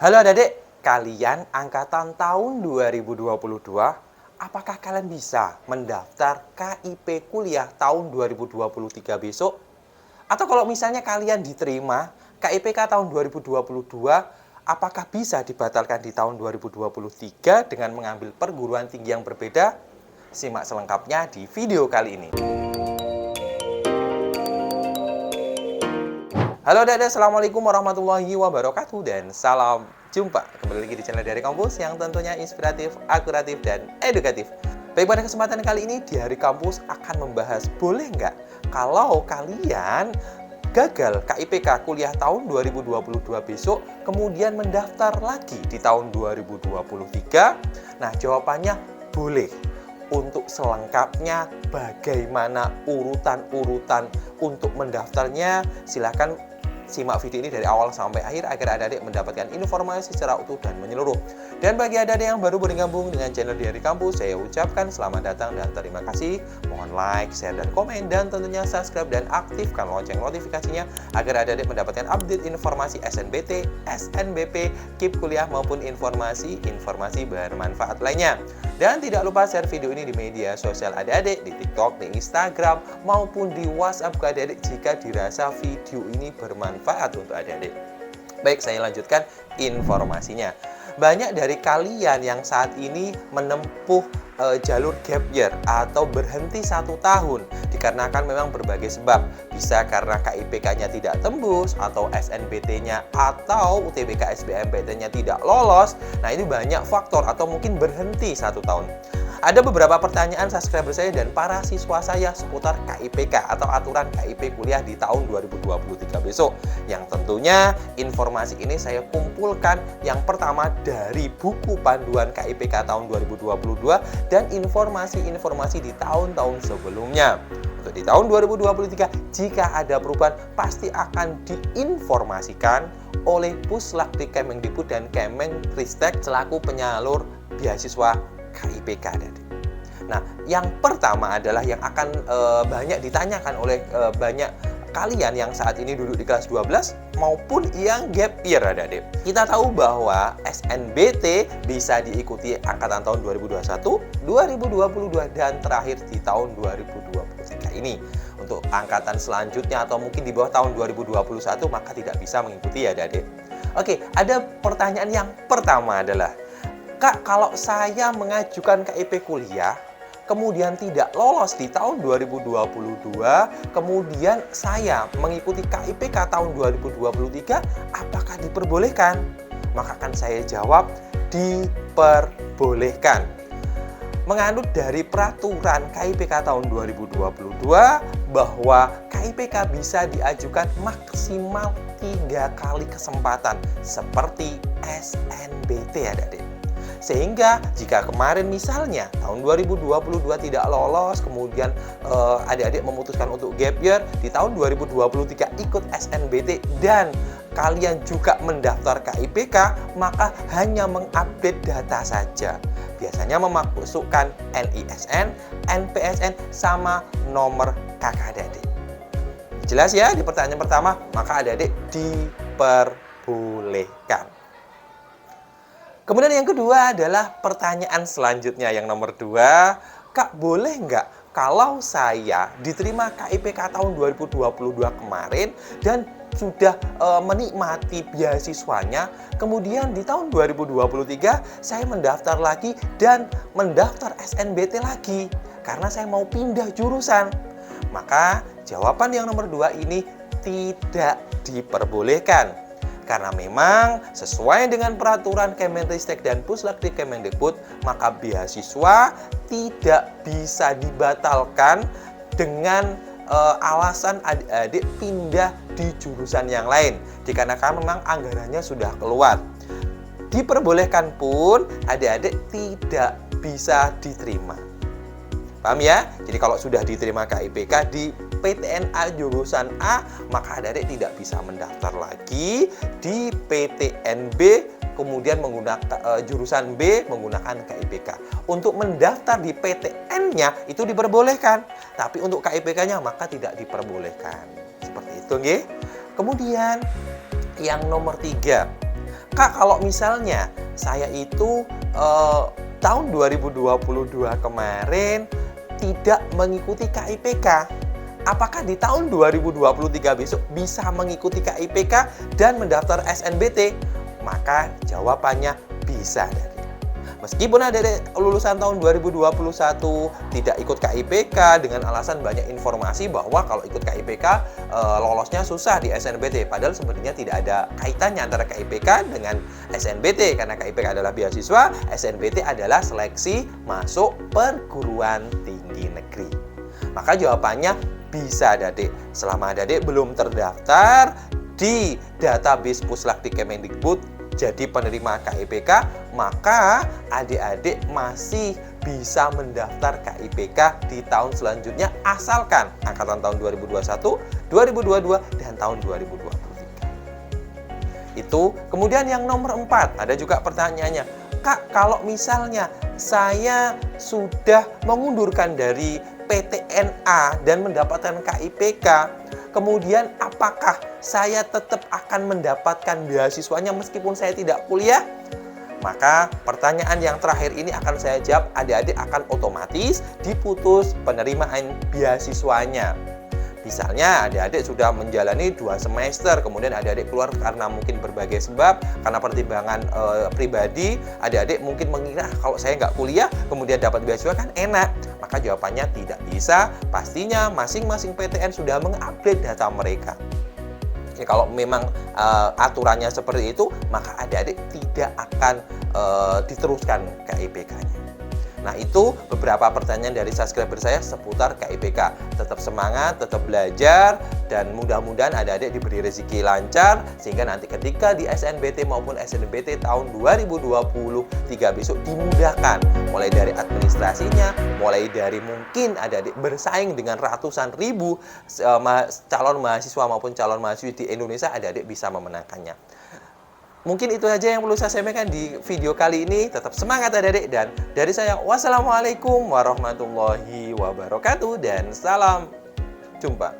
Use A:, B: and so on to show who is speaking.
A: Halo adik-adik, kalian angkatan tahun 2022, apakah kalian bisa mendaftar KIP kuliah tahun 2023 besok? Atau kalau misalnya kalian diterima KIPK tahun 2022, apakah bisa dibatalkan di tahun 2023 dengan mengambil perguruan tinggi yang berbeda? Simak selengkapnya di video kali ini. Halo adik-adik, Assalamualaikum warahmatullahi wabarakatuh dan salam jumpa kembali lagi di channel Dari Kampus yang tentunya inspiratif, akuratif, dan edukatif. Baik, pada kesempatan kali ini di Hari Kampus akan membahas boleh nggak kalau kalian gagal KIPK kuliah tahun 2022 besok kemudian mendaftar lagi di tahun 2023? Nah, jawabannya boleh. Untuk selengkapnya bagaimana urutan-urutan untuk mendaftarnya, silakan simak video ini dari awal sampai akhir agar adik-adik mendapatkan informasi secara utuh dan menyeluruh. Dan bagi adik-adik yang baru bergabung dengan channel Dari Kampus, saya ucapkan selamat datang dan terima kasih. Mohon like, share, dan komen, dan tentunya subscribe dan aktifkan lonceng notifikasinya agar adik-adik mendapatkan update informasi SNBT, SNBP, KIP kuliah maupun informasi bermanfaat lainnya. Dan tidak lupa share video ini di media sosial adik-adik, di TikTok, di Instagram, maupun di WhatsApp ke adik-adik jika dirasa video ini bermanfaat untuk adik-adik. Baik, saya lanjutkan informasinya. Banyak dari kalian yang saat ini menempuh jalur gap year atau berhenti 1 tahun dikarenakan memang berbagai sebab. Bisa karena KIPK-nya tidak tembus, atau SNBT-nya atau UTBK SBMPTN-nya tidak lolos. Nah, ini banyak faktor, atau mungkin berhenti 1 tahun. Ada beberapa pertanyaan subscriber saya dan para siswa saya seputar KIPK atau aturan KIP kuliah di tahun 2023 besok. Yang tentunya informasi ini saya kumpulkan yang pertama dari buku panduan KIPK tahun 2022 dan informasi-informasi di tahun-tahun sebelumnya. Untuk di tahun 2023, jika ada perubahan pasti akan diinformasikan oleh Puslakdik Kemendikbud dan Kemenristek selaku penyalur beasiswa KIPK. Nah, yang pertama adalah yang akan banyak ditanyakan oleh banyak kalian yang saat ini duduk di kelas 12 maupun yang gap year adik-adik. Kita tahu bahwa SNBT bisa diikuti angkatan tahun 2021, 2022, dan terakhir di tahun 2023 ini. Untuk angkatan selanjutnya atau mungkin di bawah tahun 2021 maka tidak bisa mengikuti ya adik-adik. Oke, ada pertanyaan yang pertama adalah, Kak, kalau saya mengajukan KIP kuliah, kemudian tidak lolos di tahun 2022, kemudian saya mengikuti KIPK tahun 2023, apakah diperbolehkan? Maka akan saya jawab, diperbolehkan. Menganut dari peraturan KIPK tahun 2022, bahwa KIPK bisa diajukan maksimal 3 kali kesempatan, seperti SNBT adik-adik. Sehingga jika kemarin misalnya tahun 2022 tidak lolos, kemudian adik-adik memutuskan untuk gap year, di tahun 2023 ikut SNBT dan kalian juga mendaftar KIPK, maka hanya mengupdate data saja. Biasanya memasukkan NISN, NPSN, sama nomor kakak adik-adik. Jelas ya di pertanyaan pertama, maka adik-adik diperbolehkan. Kemudian yang kedua adalah pertanyaan selanjutnya yang nomor 2, Kak, boleh nggak kalau saya diterima KIPK tahun 2022 kemarin dan sudah menikmati beasiswanya, kemudian di tahun 2023 saya mendaftar lagi dan mendaftar SNBT lagi karena saya mau pindah jurusan? Maka jawaban yang nomor 2 ini tidak diperbolehkan. Karena memang sesuai dengan peraturan Kemenristek dan Puslakdik Kemendikbud, maka beasiswa tidak bisa dibatalkan dengan alasan adik-adik pindah di jurusan yang lain, dikarenakan memang anggarannya sudah keluar. Diperbolehkan pun adik-adik tidak bisa diterima. Paham ya? Jadi kalau sudah diterima KIPK di PTNA jurusan A, maka adik-adik tidak bisa mendaftar lagi di PTNB, kemudian menggunakan jurusan B menggunakan KIPK. Untuk mendaftar di PTN-nya itu diperbolehkan, tapi untuk KIPK-nya maka tidak diperbolehkan. Seperti itu, nggih. Kemudian yang nomor 3, Kak, kalau misalnya saya itu tahun 2022 kemarin tidak mengikuti KIPK, apakah di tahun 2023 besok bisa mengikuti KIPK dan mendaftar SNBT? Maka jawabannya bisa, Adik. Meskipun Adik lulusan tahun 2021 tidak ikut KIPK dengan alasan banyak informasi bahwa kalau ikut KIPK lolosnya susah di SNBT. Padahal sebenarnya tidak ada kaitannya antara KIPK dengan SNBT, karena KIPK adalah beasiswa, SNBT adalah seleksi masuk perguruan tinggi negeri. Maka jawabannya bisa, Adik. Selama Adik belum terdaftar di database Puslak di Kemendikbud jadi penerima KIPK, maka adik-adik masih bisa mendaftar KIPK di tahun selanjutnya asalkan angkatan tahun 2021, 2022, dan tahun 2023. Itu. Kemudian yang nomor 4, ada juga pertanyaannya, Kak, kalau misalnya saya sudah mengundurkan dari PTNA dan mendapatkan KIPK, kemudian apakah saya tetap akan mendapatkan beasiswanya meskipun saya tidak kuliah? Maka pertanyaan yang terakhir ini akan saya jawab, adik-adik akan otomatis diputus penerimaan beasiswanya. Misalnya adik-adik sudah menjalani 2 semester, kemudian adik-adik keluar karena mungkin berbagai sebab, karena pertimbangan pribadi, adik-adik mungkin mengira kalau saya nggak kuliah kemudian dapat beasiswa kan enak. Maka jawabannya tidak bisa. Pastinya masing-masing PTN sudah mengupdate data mereka. Ya, kalau memang aturannya seperti itu, maka adik-adik tidak akan diteruskan KIPK-nya. Nah, itu beberapa pertanyaan dari subscriber saya seputar KIPK. Tetap semangat, tetap belajar, dan mudah-mudahan adik-adik diberi rezeki lancar, sehingga nanti ketika di SNBT maupun SNBT tahun 2023 besok dimudahkan. Mulai dari administrasinya, mulai dari mungkin adik-adik bersaing dengan ratusan ribu calon mahasiswa maupun calon mahasiswi di Indonesia, adik-adik bisa memenangkannya. Mungkin itu saja yang perlu saya sampaikan di video kali ini. Tetap semangat adik-adik, dan dari saya, wassalamualaikum warahmatullahi wabarakatuh, dan salam jumpa.